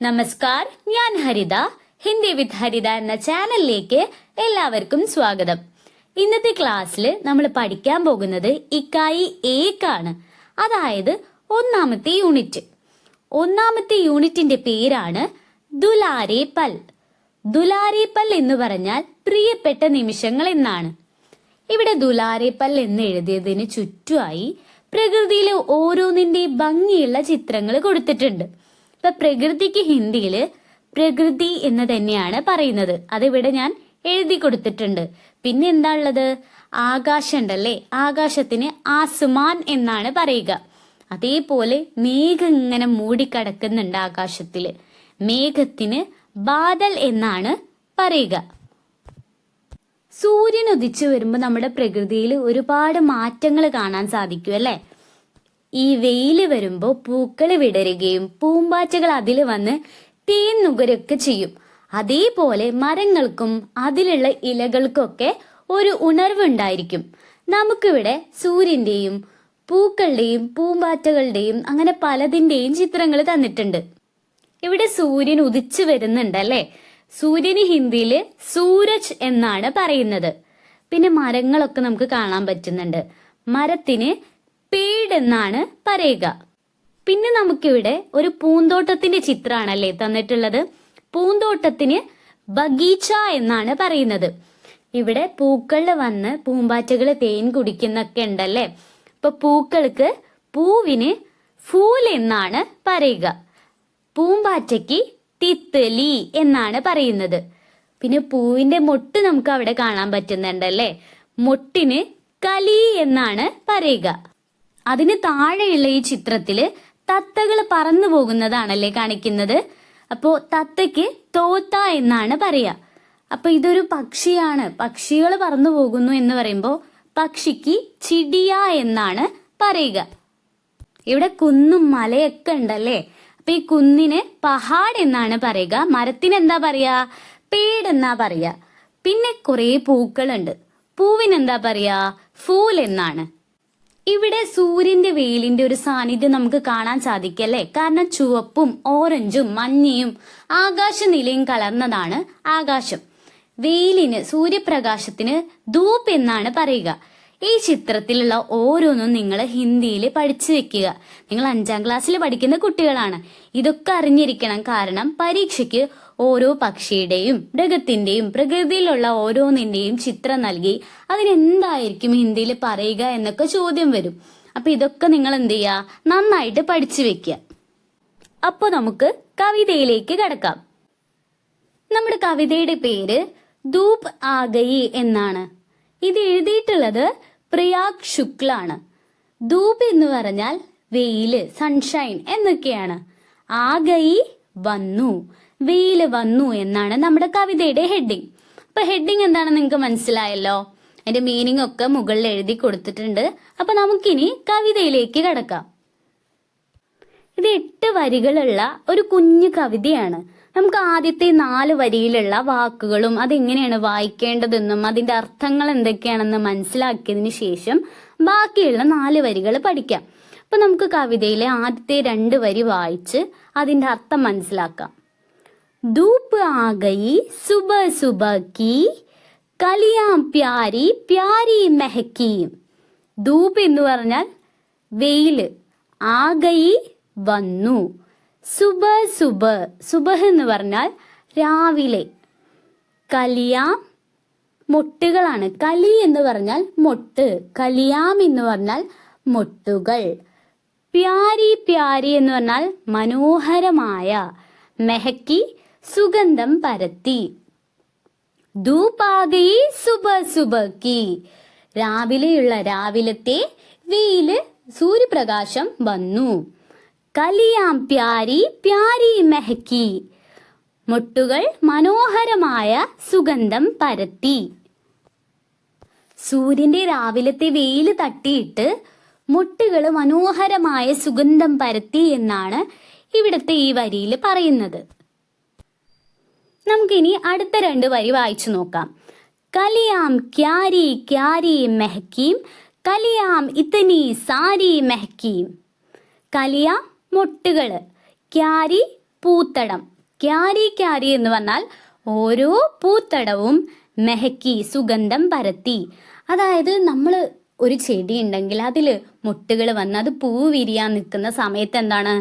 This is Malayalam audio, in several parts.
നമസ്കാർ, ഞാൻ ഹരിത. ഹിന്ദി വിത്ത് ഹരിത എന്ന ചാനലിലേക്ക് എല്ലാവർക്കും സ്വാഗതം. ഇന്നത്തെ ക്ലാസ്സിൽ നമ്മൾ പഠിക്കാൻ പോകുന്നത് ഇക്കായി ഏക്കാണ്, അതായത് ഒന്നാമത്തെ യൂണിറ്റ്. ഒന്നാമത്തെ യൂണിറ്റിന്റെ പേരാണ് ദുലാരെ പൽ. ദുലാരെ പൽ എന്ന് പറഞ്ഞാൽ പ്രിയപ്പെട്ട നിമിഷങ്ങൾ എന്നാണ്. ഇവിടെ ദുലാരെ പൽ എന്ന് എഴുതിയതിന് ചുറ്റുമായി പ്രകൃതിയിലെ ഓരോന്നിന്റെ ഭംഗിയുള്ള ചിത്രങ്ങൾ കൊടുത്തിട്ടുണ്ട്. ഇപ്പൊ പ്രകൃതിക്ക് ഹിന്ദിയില് പ്രകൃതി എന്ന് തന്നെയാണ് പറയുന്നത്. അതിവിടെ ഞാൻ എഴുതി കൊടുത്തിട്ടുണ്ട്. പിന്നെ എന്താ ഉള്ളത്? ആകാശം ഉണ്ടല്ലേ, ആകാശത്തിന് ആസ്മാൻ എന്നാണ് പറയുക. അതേപോലെ മേഘം ഇങ്ങനെ മൂടിക്കിടക്കുന്നുണ്ട് ആകാശത്തില്, മേഘത്തിന് ബാദൽ എന്നാണ് പറയുക. സൂര്യൻ ഉദിച്ചു വരുമ്പോൾ നമ്മുടെ പ്രകൃതിയിൽ ഒരുപാട് മാറ്റങ്ങൾ കാണാൻ സാധിക്കും അല്ലെ. ഈ വെയില് വരുമ്പോൾ പൂക്കൾ വിടരുകയും പൂമ്പാറ്റകൾ അതിൽ വന്ന് തേൻ നുകരൊക്കെ ചെയ്യും. അതേപോലെ മരങ്ങൾക്കും അതിലുള്ള ഇലകൾക്കൊക്കെ ഒരു ഉണർവുണ്ടായിരിക്കും. നമുക്കിവിടെ സൂര്യന്റെയും പൂക്കളുടെയും പൂമ്പാറ്റകളുടെയും അങ്ങനെ പലതിന്റെയും ചിത്രങ്ങൾ തന്നിട്ടുണ്ട്. ഇവിടെ സൂര്യൻ ഉദിച്ചു വരുന്നുണ്ട് അല്ലെ. സൂര്യന് ഹിന്ദിയില് സൂരജ് എന്നാണ് പറയുന്നത്. പിന്നെ മരങ്ങളൊക്കെ നമുക്ക് കാണാൻ പറ്റുന്നുണ്ട്. മരത്തിന് പേട് എന്നാണ് പറയുക. പിന്നെ നമുക്കിവിടെ ഒരു പൂന്തോട്ടത്തിന്റെ ചിത്രമാണല്ലേ തന്നിട്ടുള്ളത്. പൂന്തോട്ടത്തിന് ബഗീച്ച എന്നാണ് പറയുന്നത്. ഇവിടെ പൂക്കളിൽ വന്ന് പൂമ്പാറ്റകള് തേൻ കുടിക്കുന്നൊക്കെ ഉണ്ടല്ലേ. ഇപ്പൊ പൂക്കൾക്ക് പൂവിന് ഫൂൽ എന്നാണ് പറയുക. പൂമ്പാറ്റയ്ക്ക് തിത്തലി എന്നാണ് പറയുന്നത്. പിന്നെ പൂവിന്റെ മൊട്ട് നമുക്ക് അവിടെ കാണാൻ പറ്റുന്നുണ്ടല്ലേ. മൊട്ടിന് കലി എന്നാണ് പറയുക. അതിന് താഴെയുള്ള ഈ ചിത്രത്തില് തത്തകൾ പറന്നു പോകുന്നതാണല്ലേ കാണിക്കുന്നത്. അപ്പോ തത്തയ്ക്ക് തോത്ത എന്നാണ് പറയാ. അപ്പൊ ഇതൊരു പക്ഷിയാണ്, പക്ഷികൾ പറന്നു പോകുന്നു എന്ന് പറയുമ്പോ പക്ഷിക്ക് ചിടിയ എന്നാണ് പറയുക. ഇവിടെ കുന്നും മലയൊക്കെ ഉണ്ടല്ലേ. അപ്പൊ ഈ കുന്നിന് പഹാഡ് എന്നാണ് പറയുക. മരത്തിന് എന്താ പറയാ? പേട് എന്നാ പറയാ. പിന്നെ കുറെ പൂക്കളുണ്ട്, പൂവിന് എന്താ പറയാ? ഫൂൽ എന്നാണ്. ഇവിടെ സൂര്യന്റെ വെയിലിന്റെ ഒരു സാന്നിധ്യം നമുക്ക് കാണാൻ സാധിക്കല്ലേ. കാരണം ചുവപ്പും ഓറഞ്ചും മഞ്ഞയും ആകാശ നിലയും കലർന്നതാണ് ആകാശം. വെയിലിന്, സൂര്യപ്രകാശത്തിന് ധൂപ് എന്നാണ് പറയുക. ഈ ചിത്രത്തിലുള്ള ഓരോന്നും നിങ്ങൾ ഹിന്ദിയിൽ പഠിച്ചു വെക്കുക. നിങ്ങൾ 5ാം ക്ലാസ്സിൽ പഠിക്കുന്ന കുട്ടികളാണ്. ഇതൊക്കെ അറിഞ്ഞിരിക്കണം. കാരണം പരീക്ഷയ്ക്ക് ഓരോ പക്ഷിയുടെയും മൃഗത്തിന്റെയും പ്രകൃതിയിലുള്ള ഓരോന്നിന്റെയും ചിത്രം നൽകി അതിനെന്തായിരിക്കും ഹിന്ദിയിൽ പറയുക എന്നൊക്കെ ചോദ്യം വരും. അപ്പൊ ഇതൊക്കെ നിങ്ങൾ എന്ത് ചെയ്യുക? നന്നായിട്ട് പഠിച്ചു വെക്കുക. അപ്പൊ നമുക്ക് കവിതയിലേക്ക് കടക്കാം. നമ്മുടെ കവിതയുടെ പേര് ധൂപ് ആ ഗയി എന്നാണ്. ഇത് എഴുതിയിട്ടുള്ളത് പ്രയാഗ് ശുക്ലാണ്. ധൂപ് എന്ന് പറഞ്ഞാൽ വെയില്, സൺഷൈൻ എന്നൊക്കെയാണ്. ആഗയി വന്നു, വെയില് വന്നു എന്നാണ് നമ്മുടെ കവിതയുടെ ഹെഡിങ്. അപ്പൊ ഹെഡിങ് എന്താണെന്ന് നിങ്ങൾക്ക് മനസ്സിലായല്ലോ. അതിന്റെ മീനിങ് ഒക്കെ മുകളിൽ എഴുതി കൊടുത്തിട്ടുണ്ട്. അപ്പൊ നമുക്കിനി കവിതയിലേക്ക് കടക്കാം. ഇത് 8 വരികളുള്ള ഒരു കുഞ്ഞു കവിതയാണ്. നമുക്ക് ആദ്യത്തെ 4 വരിയിലുള്ള വാക്കുകളും അതെങ്ങനെയാണ് വായിക്കേണ്ടതെന്നും അതിന്റെ അർത്ഥങ്ങൾ എന്തൊക്കെയാണെന്ന് മനസ്സിലാക്കിയതിനു ശേഷം ബാക്കിയുള്ള 4 വരികൾ പഠിക്കാം. അപ്പൊ നമുക്ക് കവിതയിലെ ആദ്യത്തെ 2 വരി വായിച്ച് അതിന്റെ അർത്ഥം മനസ്സിലാക്കാം. ധൂപ് ആ ഗയി സുബ സുബ കി കലിയാം പ്യാരി പ്യാരി മെഹക്കി. ധൂപ് എന്ന് പറഞ്ഞാൽ വെയില്, ആ ഗയി വന്നു, സുബ സുബ, സുബഹ് എന്ന് പറഞ്ഞാൽ രാവിലെ, കലിയാം മൊട്ടുകളാണ്. കലി എന്ന് പറഞ്ഞാൽ മൊട്ട്, കലിയാം എന്ന് പറഞ്ഞാൽ മൊട്ടുകൾ, പ്യാരി പ്യാരി എന്ന് പറഞ്ഞാൽ മനോഹരമായ, മെഹക്കി സുഗന്ധം പരത്തി. ധൂപാകി സുബ സുബക്കി, രാവിലെയുള്ള രാവിലത്തെ വെയില്, സൂര്യപ്രകാശം വന്നു. കലിയാം പ്യാരി പ്യാരി മെഹക്കി, മൊട്ടുകൾ മനോഹരമായ സുഗന്ധം പരത്തി. സൂര്യന്റെ രാവിലത്തെ വെയില് തട്ടിയിട്ട് മൊട്ടുകൾ മനോഹരമായ സുഗന്ധം പരത്തി എന്നാണ് ഇവിടുത്തെ ഈ വരിയിൽ പറയുന്നത്. നമുക്കിനി അടുത്ത 2 വരി വായിച്ചു നോക്കാം. കലിയാം ക്യാരി ക്യാരി മെഹക്കീം കലിയാം ഇത്തനി സാരി മെഹക്കീം. കലിയാം മൊട്ടുകള്, ക്യാരി പൂത്തടം. ക്യാരി ക്യാരി എന്ന് പറഞ്ഞാൽ ഓരോ പൂത്തടവും മെഹക്കി സുഗന്ധം പരത്തി. അതായത് നമ്മൾ ഒരു ചെടി ഉണ്ടെങ്കിൽ അതിൽ മുട്ടുകൾ വന്ന് അത് പൂ വിരിയാൻ നിൽക്കുന്ന സമയത്ത് എന്താണ്,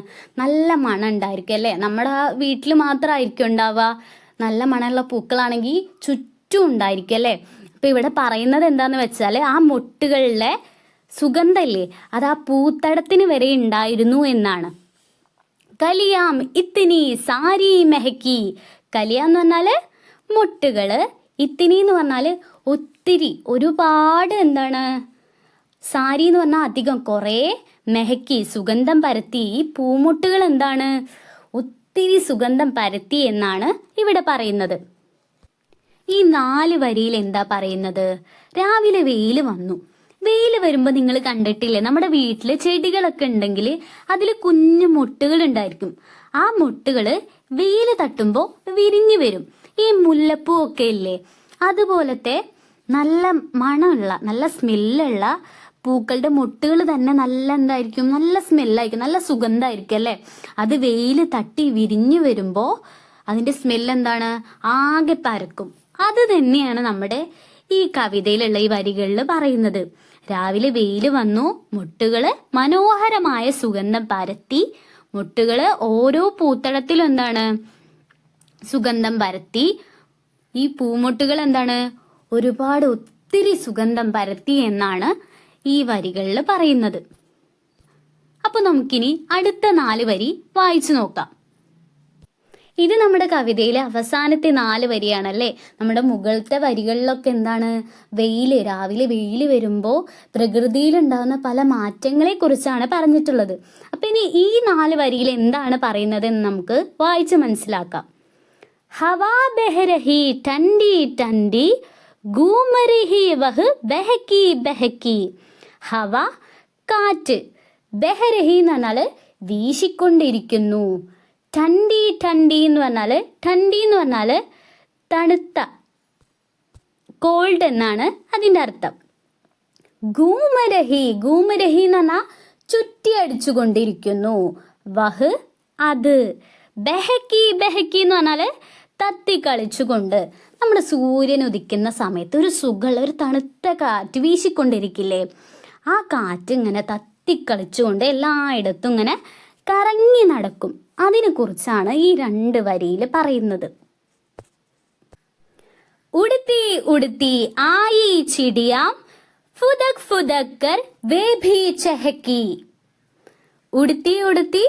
നല്ല മണം ഉണ്ടായിരിക്കും അല്ലേ. നമ്മുടെ ആ വീട്ടിൽ മാത്രമായിരിക്കും ഉണ്ടാവുക. നല്ല മണമുള്ള പൂക്കളാണെങ്കിൽ ചുറ്റും ഉണ്ടായിരിക്കും അല്ലേ. അപ്പൊ ഇവിടെ പറയുന്നത് എന്താന്ന് വെച്ചാൽ ആ മുട്ടുകളിലെ സുഗന്ധല്ലേ അത് ആ പൂത്തടത്തിന് വരെ ഉണ്ടായിരുന്നു എന്നാണ്. കലിയാം ഇത്തിനി സാരി മെഹക്കി. കലിയ എന്ന് പറഞ്ഞാല് മുട്ടുകള്, ഇത്തിനി എന്ന് പറഞ്ഞാല് ഒത്തിരി, ഒരുപാട്, എന്താണ്, സാരി എന്ന് പറഞ്ഞാൽ അധികം, കുറേ, മെഹക്കി സുഗന്ധം പരത്തി. ഈ പൂമുട്ടുകൾ എന്താണ്, ഒത്തിരി സുഗന്ധം പരത്തി എന്നാണ് ഇവിടെ പറയുന്നത്. ഈ 4 വരിയിൽ എന്താ പറയുന്നത്? രാവിലെ വെയിൽ വന്നു. വെയിൽ വരുമ്പോൾ നിങ്ങൾ കണ്ടിട്ടില്ലേ, നമ്മുടെ വീട്ടില് ചെടികളൊക്കെ ഉണ്ടെങ്കിൽ അതിൽ കുഞ്ഞു മുട്ടുകൾ ഉണ്ടായിരിക്കും. ആ മുട്ടുകള് വെയിൽ തട്ടുമ്പോൾ വിരിഞ്ഞു വരും. ഈ മുല്ലപ്പൂ ഒക്കെ ഇല്ലേ, അതുപോലത്തെ നല്ല മണമുള്ള, നല്ല സ്മെല്ലുള്ള പൂക്കളുടെ മുട്ടുകൾ തന്നെ നല്ല എന്തായിരിക്കും, നല്ല സ്മെല്ലായിരിക്കും, നല്ല സുഗന്ധമായിരിക്കും അല്ലേ. അത് വെയിൽ തട്ടി വിരിഞ്ഞു വരുമ്പോൾ അതിന്റെ സ്മെല്ല് എന്താണ്, ആകെ പരക്കും. അത് തന്നെയാണ് നമ്മുടെ ഈ കവിതയിലുള്ള ഈ വരികളിൽ പറയുന്നത്. രാവിലെ വെയിൽ വന്നു, മുട്ടുകള് മനോഹരമായ സുഗന്ധം പരത്തി. മുട്ടുകള് ഓരോ പൂത്തടത്തിലും എന്താണ്, സുഗന്ധം പരത്തി. ഈ പൂമുട്ടുകൾ എന്താണ്, ഒരുപാട് ഒത്തിരി സുഗന്ധം പരത്തി എന്നാണ് ഈ വരികളിൽ പറയുന്നത്. അപ്പൊ നമുക്കിനി അടുത്ത 4 വരി വായിച്ചു നോക്കാം. ഇത് നമ്മുടെ കവിതയിലെ അവസാനത്തെ 4 വരിയാണല്ലേ. നമ്മുടെ മുകളിലത്തെ വരികളിലൊക്കെ എന്താണ്, രാവിലെ വെയിൽ വരുമ്പോൾ പ്രകൃതിയിൽ ഉണ്ടാകുന്ന പല മാറ്റങ്ങളെ കുറിച്ചാണ് പറഞ്ഞിട്ടുള്ളത്. അപ്പൊ ഇനി ഈ 4 വരിയിൽ എന്താണ് പറയുന്നത് എന്ന് നമുക്ക് വായിച്ച് മനസ്സിലാക്കാം. ഹവാ ബെഹരഹി ടണ്ടി ടണ്ടി ഗൂമരിഹി വഹ് ബെഹക്കി ബെഹക്കി. ഹവ കാറ്റ്, ബെഹരഹി എന്ന് പറഞ്ഞാല് വീശിക്കൊണ്ടിരിക്കുന്നു. ടണ്ടി ടണ്ടി എന്ന് പറഞ്ഞാല്, ടണ്ടി എന്ന് പറഞ്ഞാല് തണുത്ത, കോൾഡ് എന്നാണ് അതിന്റെ അർത്ഥം. ഗൂമരഹി, ഗൂമരഹി എന്ന് പറഞ്ഞാൽ ചുറ്റി അടിച്ചുകൊണ്ടിരിക്കുന്നു. വഹ് അത്, ബെഹക്കി ബെഹക്കി എന്ന് പറഞ്ഞാല് തത്തി കളിച്ചുകൊണ്ട്. നമ്മുടെ സൂര്യൻ ഉദിക്കുന്ന സമയത്ത് ഒരു സുഖമുള്ള ഒരു തണുത്ത കാറ്റ് വീശിക്കൊണ്ടിരിക്കില്ലേ, ആ കാറ്റ് ഇങ്ങനെ തത്തിക്കളിച്ചുകൊണ്ട് എല്ലായിടത്തും ഇങ്ങനെ കറങ്ങി നടക്കും. അതിനെ കുറിച്ചാണ് ഈ 2 വരിയിൽ പറയുന്നത്. ഉടുത്തി ഉടുത്തി ആയി ചിടിയാം ഫുദക് ഫുദക്കർ വേ ഭീ ചഹക്കി. ഉടുത്തി ഉടുത്തി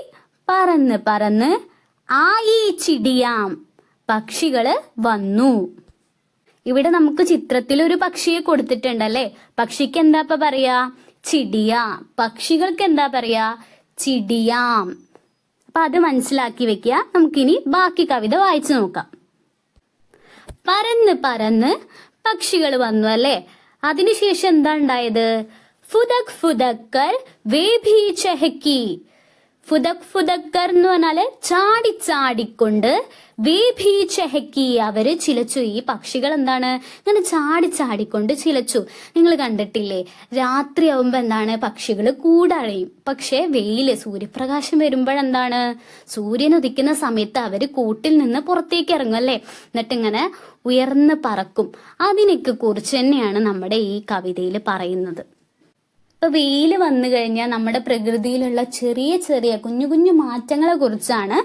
പറന്ന് പറന്ന്, ആയി ചിടിയാം പക്ഷികള് വന്നു. ഇവിടെ നമുക്ക് ചിത്രത്തിൽ ഒരു പക്ഷിയെ കൊടുത്തിട്ടുണ്ടല്ലേ. പക്ഷിക്ക് എന്താ പറയാ, ചിടിയ. പക്ഷികൾക്ക് എന്താ പറയാ, ചിടിയാം. അപ്പൊ അത് മനസ്സിലാക്കി വെക്കുക. നമുക്കിനി ബാക്കി കവിത വായിച്ചു നോക്കാം. പറന്ന് പറന്ന് പക്ഷികൾ വന്നു അല്ലേ. അതിനുശേഷം എന്താ ഉണ്ടായത്, ഫുദക് ഫുദക്കർ വേ ഭീ ചഹക്കി. ഫുദക് ഫുദക്കർ എന്ന് പറഞ്ഞാല് ചാടി ചാടിക്കൊണ്ട്, വേ ഭീ ചഹക്കി അവര് ചിലച്ചു. ഈ പക്ഷികൾ എന്താണ്, ഇങ്ങനെ ചാടി ചാടിക്കൊണ്ട് ചിലച്ചു. നിങ്ങൾ കണ്ടിട്ടില്ലേ, രാത്രിയാവുമ്പോ എന്താണ്, പക്ഷികൾ കൂടഴയും. പക്ഷെ സൂര്യപ്രകാശം വരുമ്പോഴെന്താണ്, സൂര്യൻ ഉദിക്കുന്ന സമയത്ത് അവര് കൂട്ടിൽ നിന്ന് പുറത്തേക്ക് ഇറങ്ങും അല്ലേ. എന്നിട്ട് ഇങ്ങനെ ഉയർന്ന് പറക്കും. അതിനൊക്കെ കുറിച്ച് തന്നെയാണ് നമ്മുടെ ഈ കവിതയിൽ പറയുന്നത്. ഇപ്പൊ വെയിൽ വന്നു കഴിഞ്ഞാൽ നമ്മുടെ പ്രകൃതിയിലുള്ള ചെറിയ ചെറിയ കുഞ്ഞു കുഞ്ഞു മാറ്റങ്ങളെ കുറിച്ചാണ്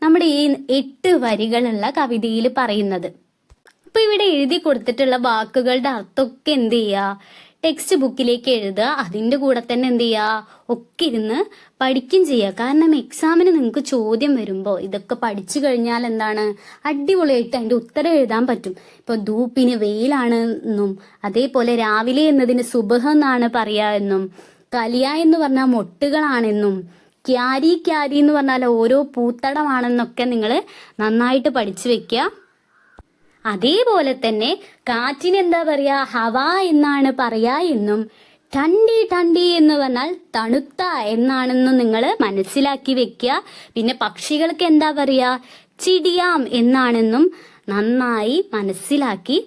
നമ്മുടെ ഈ 8 വരികളുള്ള കവിതയിൽ പറയുന്നത്. അപ്പൊ ഇവിടെ എഴുതി കൊടുത്തിട്ടുള്ള വാക്കുകളുടെ അർത്ഥമൊക്കെ എന്ത് ചെയ്യുക, ടെക്സ്റ്റ് ബുക്കിലേക്ക് എഴുതുക. അതിന്റെ കൂടെ തന്നെ എന്ത് ചെയ്യുക, ഒക്കെ ഇരുന്ന് പഠിക്കും ചെയ്യുക. കാരണം എക്സാമിന് നിങ്ങൾക്ക് ചോദ്യം വരുമ്പോൾ ഇതൊക്കെ പഠിച്ചു കഴിഞ്ഞാൽ എന്താണ്, അടിപൊളിയായിട്ട് അതിന്റെ ഉത്തരം എഴുതാൻ പറ്റും. ഇപ്പൊ ധൂപ്പിന് വെയിലാണ് എന്നും, അതേപോലെ രാവിലെ എന്നതിന് സുബഹ എന്നാണ് പറയാ എന്നും, കലിയ എന്ന് പറഞ്ഞാൽ മൊട്ടുകളാണെന്നും, ക്യാരി ക്യാരി എന്ന് പറഞ്ഞാൽ ഓരോ പൂത്തടമാണെന്നൊക്കെ നിങ്ങൾ നന്നായിട്ട് പഠിച്ചു വെക്കുക. അതേപോലെ തന്നെ കാറ്റിന് എന്താ പറയാ, ഹവ എന്നാണ് പറയാ എന്നും, ടണ്ടി ടണ്ടി എന്ന് പറഞ്ഞാൽ തണുത്ത എന്നാണെന്നും നിങ്ങൾ മനസ്സിലാക്കി വെക്കുക. പിന്നെ പക്ഷികൾക്ക് എന്താ പറയാ, ചിടിയാം എന്നാണെന്നും നന്നായി മനസ്സിലാക്കി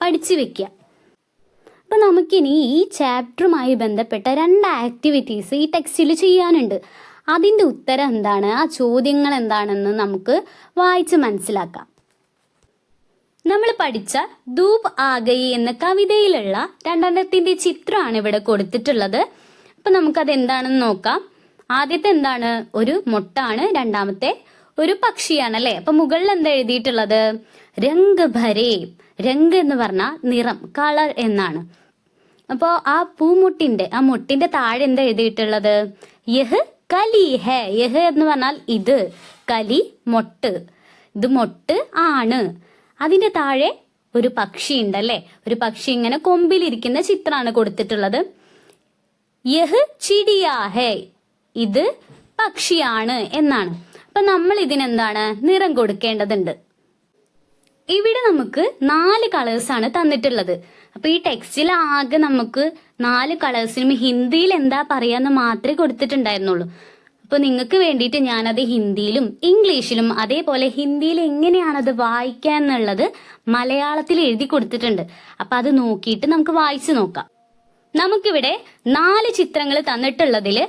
പഠിച്ചു വെക്കുക. അപ്പൊ നമുക്കിനി ഈ ചാപ്റ്ററുമായി ബന്ധപ്പെട്ട 2 ആക്ടിവിറ്റീസ് ഈ ടെക്സ്റ്റിൽ ചെയ്യാനുണ്ട്. അതിന്റെ ഉത്തരം എന്താണ്, ആ ചോദ്യങ്ങൾ എന്താണെന്ന് നമുക്ക് വായിച്ച് മനസ്സിലാക്കാം. നമ്മൾ പഠിച്ച ധൂപ് ആ ഗയി എന്ന കവിതയിലുള്ള രണ്ടെണ്ണത്തിന്റെ ചിത്രമാണ് ഇവിടെ കൊടുത്തിട്ടുള്ളത്. അപ്പൊ നമുക്കത് എന്താണെന്ന് നോക്കാം. ആദ്യത്തെ എന്താണ്, ഒരു മൊട്ടാണ്. രണ്ടാമത്തെ ഒരു പക്ഷിയാണ് അല്ലെ. അപ്പൊ മുകളിൽ എന്താ എഴുതിയിട്ടുള്ളത്, രംഗ് ഭരേ. രംഗ് എന്ന് പറഞ്ഞാൽ നിറം, കളർ എന്നാണ്. അപ്പോ ആ മൊട്ടിന്റെ താഴെ എന്താ എഴുതിയിട്ടുള്ളത്, യഹ് കലി ഹേ. യഹ് എന്ന് പറഞ്ഞാൽ ഇത്, കലി മൊട്ട്, ഇത് മൊട്ട് ആണ്. അതിന്റെ താഴെ ഒരു പക്ഷി ഉണ്ടല്ലേ, ഒരു പക്ഷി ഇങ്ങനെ കൊമ്പിലിരിക്കുന്ന ചിത്രമാണ് കൊടുത്തിട്ടുള്ളത്. യഹ് ചിടിയാ ഹേ, ഇത് പക്ഷിയാണ് എന്നാണ്. അപ്പൊ നമ്മൾ ഇതിനെന്താണ്, നിറം കൊടുക്കേണ്ടതുണ്ട്. ഇവിടെ നമുക്ക് 4 കളേഴ്സാണ് തന്നിട്ടുള്ളത്. അപ്പൊ ഈ ടെക്സ്റ്റിൽ ആകെ നമുക്ക് 4 കളേഴ്സിനും ഹിന്ദിയിൽ എന്താ പറയാന്ന് മാത്രമേ കൊടുത്തിട്ടുണ്ടായിരുന്നുള്ളൂ. അപ്പൊ നിങ്ങൾക്ക് വേണ്ടിയിട്ട് ഞാനത് ഹിന്ദിയിലും ഇംഗ്ലീഷിലും അതേപോലെ ഹിന്ദിയിൽ എങ്ങനെയാണത് വായിക്കുക എന്നുള്ളത് മലയാളത്തിൽ എഴുതി കൊടുത്തിട്ടുണ്ട്. അപ്പൊ അത് നോക്കിയിട്ട് നമുക്ക് വായിച്ചു നോക്കാം. നമുക്കിവിടെ 4 ചിത്രങ്ങൾ തന്നിട്ടുള്ളതില്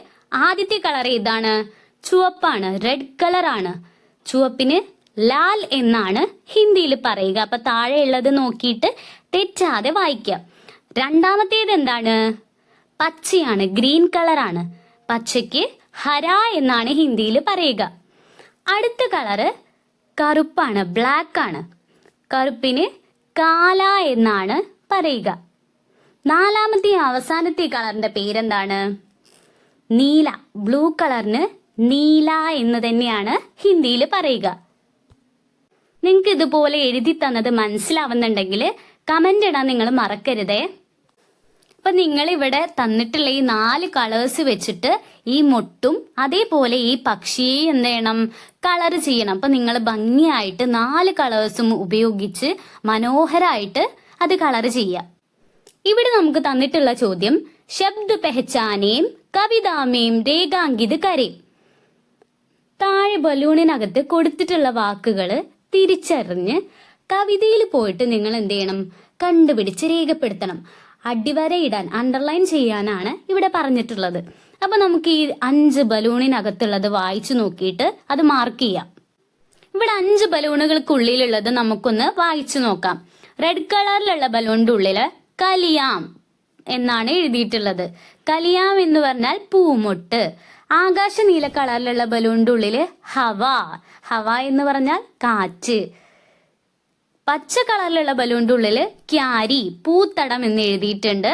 ആദ്യത്തെ കളർ ഏതാണ്, ചുവപ്പാണ്, റെഡ് കളറാണ്. ചുവപ്പിന് ലാൽ എന്നാണ് ഹിന്ദിയിൽ പറയുക. അപ്പൊ താഴെയുള്ളത് നോക്കിയിട്ട് തെറ്റാതെ വായിക്കാം. രണ്ടാമത്തേത് എന്താണ്, പച്ചയാണ്, ഗ്രീൻ കളറാണ്. പച്ചയ്ക്ക് ഹര എന്നാണ് ഹിന്ദിയിൽ പറയുക. അടുത്ത കളറ് കറുപ്പാണ്, ബ്ലാക്ക് ആണ്. കറുപ്പിന് കാല എന്നാണ് പറയുക. നാലാമത്തെ അവസാനത്തെ കളറിന്റെ പേരെന്താണ്, നീല. ബ്ലൂ കളറിന് നീല എന്ന് തന്നെയാണ് ഹിന്ദിയിൽ പറയുക. നിങ്ങൾക്ക് ഇതുപോലെ എഴുതി തന്നത് മനസ്സിലാവുന്നുണ്ടെങ്കിൽ കമന്റ് ഇടാൻ നിങ്ങൾ മറക്കരുതേ. അപ്പൊ നിങ്ങൾ ഇവിടെ തന്നിട്ടുള്ള ഈ 4 കളേഴ്സ് വെച്ചിട്ട് ഈ മൊട്ടും അതേപോലെ ഈ പക്ഷിയെ എന്ത് ചെയ്യണം, കളർ ചെയ്യണം. അപ്പൊ നിങ്ങൾ ഭംഗിയായിട്ട് 4 കളേഴ്സും ഉപയോഗിച്ച് മനോഹരായിട്ട് അത് കളർ ചെയ്യാം. ഇവിടെ നമുക്ക് തന്നിട്ടുള്ള ചോദ്യം, ശബ്ദ പെഹച്ചാനേം കവിതാമേം രേഖാങ്കിത് കരേം. താഴെ ബലൂണിനകത്ത് കൊടുത്തിട്ടുള്ള വാക്കുകൾ തിരിച്ചറിഞ്ഞ് കവിതയിൽ പോയിട്ട് നിങ്ങൾ എന്ത് ചെയ്യണം, കണ്ടുപിടിച്ച് രേഖപ്പെടുത്തണം. അടിവരയിടാൻ, അണ്ടർലൈൻ ചെയ്യാനാണ് ഇവിടെ പറഞ്ഞിട്ടുള്ളത്. അപ്പൊ നമുക്ക് ഈ 5 ബലൂണിനകത്തുള്ളത് വായിച്ചു നോക്കിയിട്ട് അത് മാർക്ക് ചെയ്യാം. ഇവിടെ 5 ബലൂണുകൾക്കുള്ളിലുള്ളത് നമുക്കൊന്ന് വായിച്ചു നോക്കാം. റെഡ് കളറിലുള്ള ബലൂണിന്റെ ഉള്ളില് കലിയാം എന്നാണ് എഴുതിയിട്ടുള്ളത്. കലിയാം എന്ന് പറഞ്ഞാൽ പൂമൊട്ട്. ആകാശ നീല കളറിലുള്ള ബലൂണിന്റെ ഉള്ളില് ഹവ. ഹവ എന്ന് പറഞ്ഞാൽ കാറ്റ്. പച്ച കളറിലുള്ള ബലൂണിന്റെ ഉള്ളില് ക്യാരി, പൂത്തടം എന്ന് എഴുതിയിട്ടുണ്ട്.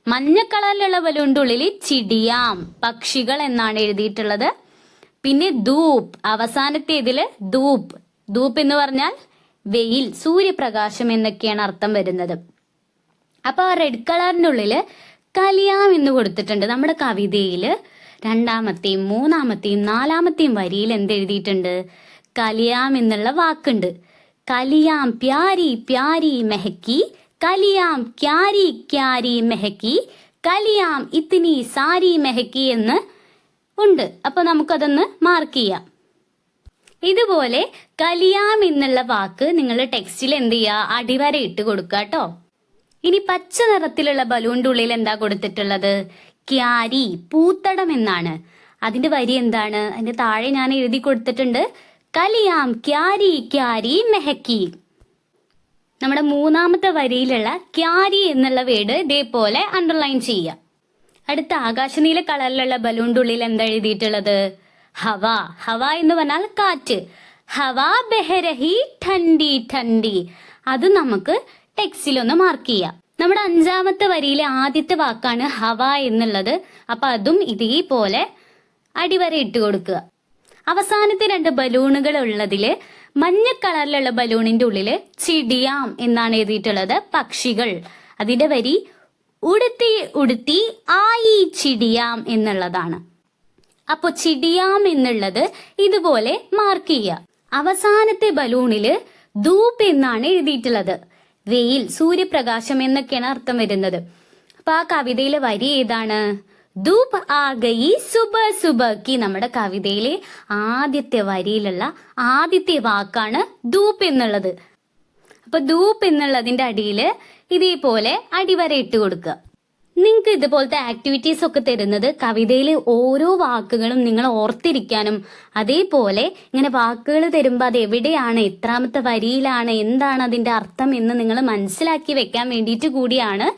മഞ്ഞ കളറിലുള്ള ബലൂണിന്റെ ഉള്ളില് ചിടിയാം, പക്ഷികൾ എന്നാണ് എഴുതിയിട്ടുള്ളത്. പിന്നെ ധൂപ്, അവസാനത്തെ ഇതില് ധൂപ്. ധൂപ് എന്ന് പറഞ്ഞാൽ വെയിൽ, സൂര്യപ്രകാശം എന്നൊക്കെയാണ് അർത്ഥം വരുന്നത്. അപ്പൊ ആ റെഡ് കളറിന്റെ ഉള്ളില് കലിയാം എന്ന് കൊടുത്തിട്ടുണ്ട്. നമ്മുടെ കവിതയില് രണ്ടാമത്തെയും മൂന്നാമത്തെയും നാലാമത്തെയും വരിയിൽ എന്തെഴുതിയിട്ടുണ്ട്, കലിയാം എന്നുള്ള വാക്കുണ്ട്. കലിയാം പ്യാരി പ്യാരി മെഹക്കി, കലിയാം ക്യാരി ക്യാരി മെഹക്കി, കലിയാം ഇത്തിനി സാരി മെഹക്കി എന്ന് ഉണ്ട്. അപ്പൊ നമുക്കതൊന്ന് മാർക്ക് ചെയ്യാം. ഇതുപോലെ കലിയാം എന്നുള്ള വാക്ക് നിങ്ങളുടെ ടെക്സ്റ്റിൽ എന്ത് ചെയ്യുക, അടിവര ഇട്ട് കൊടുക്കുക കേട്ടോ. ഇനി പച്ച നിറത്തിലുള്ള ബലൂണിന്റെ ഉള്ളിൽ എന്താ കൊടുത്തിട്ടുള്ളത്, ക്യാരി, പൂത്തടം എന്നാണ്. അതിന്റെ വരി എന്താണ്, അതിന്റെ താഴെ ഞാൻ എഴുതി കൊടുത്തിട്ടുണ്ട്, കലിയാം ക്യാരി ക്യാരി മെഹക്കി. നമ്മുടെ മൂന്നാമത്തെ വരിയിലുള്ള ക്യാരി എന്നുള്ള വേർഡ് ഇതേപോലെ അണ്ടർലൈൻ ചെയ്യുക. അടുത്ത ആകാശനീല കളറിലുള്ള ബലൂണിന്റെ ഉള്ളിൽ എന്താ എഴുതിയിട്ടുള്ളത്, ഹവ. ഹവ എന്ന് പറഞ്ഞാൽ കാറ്റ്. ഹവ ബെഹരഹി ഠണ്ഡി ഠണ്ഡി. അത് നമുക്ക് ടെക്സ്റ്റിലൊന്ന് മാർക്ക് ചെയ്യാം. നമ്മുടെ 5ാമത്തെ വരിയിലെ ആദ്യത്തെ വാക്കാണ് ഹവ എന്നുള്ളത്. അപ്പൊ അതും ഇതേപോലെ അടിവര ഇട്ട് കൊടുക്കുക. അവസാനത്തെ 2 ബലൂണുകൾ ഉള്ളതില് മഞ്ഞ കളറിലുള്ള ബലൂണിന്റെ ഉള്ളില് ചിടിയാം എന്നാണ് എഴുതിയിട്ടുള്ളത്, പക്ഷികൾ. അതിന്റെ വരി ഉടുത്തി ഉടുത്തി ആയി ചിടിയാം എന്നുള്ളതാണ്. അപ്പൊ ചിടിയാം എന്നുള്ളത് ഇതുപോലെ മാർക്ക് ചെയ്യുക. അവസാനത്തെ ബലൂണില് ധൂപ് എന്നാണ് എഴുതിയിട്ടുള്ളത്. വെയിൽ, സൂര്യപ്രകാശം എന്നൊക്കെയാണ് അർത്ഥം വരുന്നത്. അപ്പൊ ആ കവിതയിലെ വരി ഏതാണ്, ധൂപ് ആ ഗയി സുബ സുബക്കി. നമ്മുടെ കവിതയിലെ ആദ്യത്തെ വരിയിലുള്ള ആദ്യത്തെ വാക്കാണ് ധൂപ് എന്നുള്ളത്. അപ്പൊ ധൂപ് എന്നുള്ളതിന്റെ അടിയില് ഇതേപോലെ അടിവര ഇട്ട് കൊടുക്കുക. നിങ്ങൾക്ക് ഇതുപോലത്തെ ആക്ടിവിറ്റീസ് ഒക്കെ തരുന്നത് കവിതയിലെ ഓരോ വാക്കുകളും നിങ്ങൾ ഓർത്തിരിക്കാനും, അതേപോലെ ഇങ്ങനെ വാക്കുകൾ തരുമ്പോൾ അത് എവിടെയാണ്, എത്രാമത്തെ വരിയിലാണ്, എന്താണ് അതിന്റെ അർത്ഥം എന്ന് നിങ്ങൾ മനസ്സിലാക്കി വെക്കാൻ വേണ്ടിയിട്ട് കൂടിയാണ്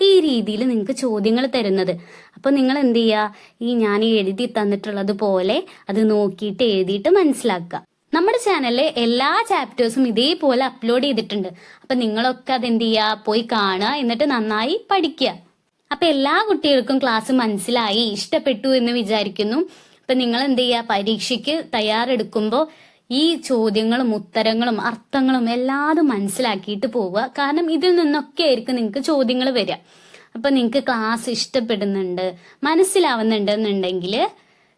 ഈ രീതിയിൽ നിങ്ങൾക്ക് ചോദ്യങ്ങൾ തരുന്നത്. അപ്പൊ നിങ്ങൾ എന്ത് ചെയ്യുക, ഞാൻ എഴുതി തന്നിട്ടുള്ളത് പോലെ അത് നോക്കിയിട്ട് എഴുതിയിട്ട് മനസ്സിലാക്കുക. നമ്മുടെ ചാനലിലെ എല്ലാ ചാപ്റ്റേഴ്സും ഇതേപോലെ അപ്ലോഡ് ചെയ്തിട്ടുണ്ട്. അപ്പൊ നിങ്ങളൊക്കെ അതെന്ത് ചെയ്യുക, പോയി കാണുക, എന്നിട്ട് നന്നായി പഠിക്കുക. അപ്പൊ എല്ലാ കുട്ടികൾക്കും ക്ലാസ് മനസ്സിലായി, ഇഷ്ടപ്പെട്ടു എന്ന് വിചാരിക്കുന്നു. അപ്പൊ നിങ്ങൾ എന്ത് ചെയ്യുക, പരീക്ഷയ്ക്ക് തയ്യാറെടുക്കുമ്പോൾ ഈ ചോദ്യങ്ങളും ഉത്തരങ്ങളും അർത്ഥങ്ങളും എല്ലാതും മനസ്സിലാക്കിയിട്ട് പോവുക. കാരണം ഇതിൽ നിന്നൊക്കെ ആയിരിക്കും നിങ്ങൾക്ക് ചോദ്യങ്ങൾ വരിക. അപ്പൊ നിങ്ങൾക്ക് ക്ലാസ് ഇഷ്ടപ്പെടുന്നുണ്ട്, മനസ്സിലാവുന്നുണ്ട് എന്നുണ്ടെങ്കിൽ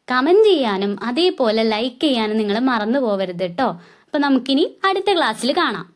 കമന്റ് ചെയ്യാനും അതേപോലെ ലൈക്ക് ചെയ്യാനും നിങ്ങൾ മറന്നു പോകരുത് കേട്ടോ. അപ്പൊ നമുക്കിനി അടുത്ത ക്ലാസ്സിൽ കാണാം.